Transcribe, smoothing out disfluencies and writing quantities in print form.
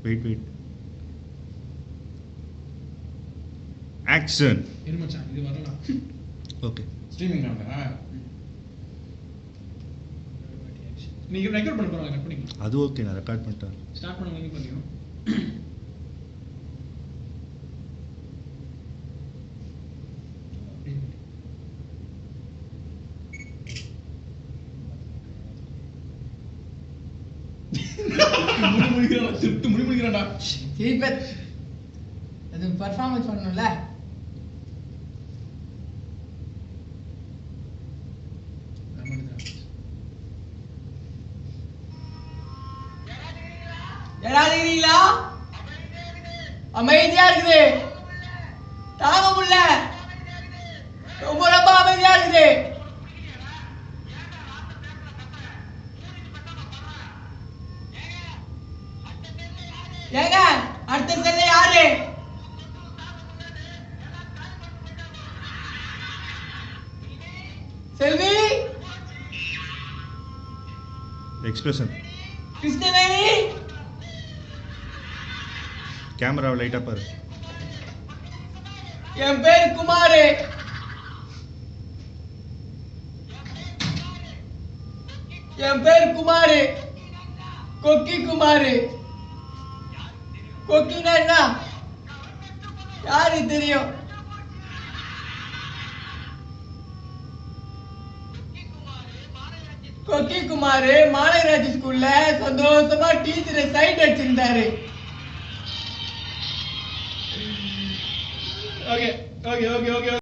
Wait action. இரு மச்சான், இது வரலாம். ஓகே ஸ்ட்ரீமிங் ஆகுதா? நீங்க ரெக்கார்ட் பண்ண போறாங்க, கட் பண்ணிக்கலாம். அது ஓகே, நான் ரெக்கார்ட் பண்ணிட்டேன். ஸ்டார்ட் பண்ண நீங்க பண்ணிக்கணும். முடிக்கிறான்டா. தீபத் அது பெர்ஃபார்மன்ஸ் பண்ணணும்ல. எடாதீங்களா? அமைதியா இருக்குது. தாங்க முடியல. ரொம்ப ரொம்ப அமைதியா இருக்குது. ஏங்க அடுத்த செல்ல யாரு? செல்வி, எக்ஸ்பிரஷன். கிருஷ்ணவேணி, கேமராவை லைட்டாக பாரு. என் பேர் குமாரு. என் பேர் குமாரு, கொக்கி குமாரு. கொக்கினா என்ன? யாருக்கு தெரியும்? கொக்கி குமாரு மாநகராட்சி ஸ்கூல்ல சந்தோஷமா டீச்சரை சைட் அடிச்சிருந்தாரு. Okay okay okay okay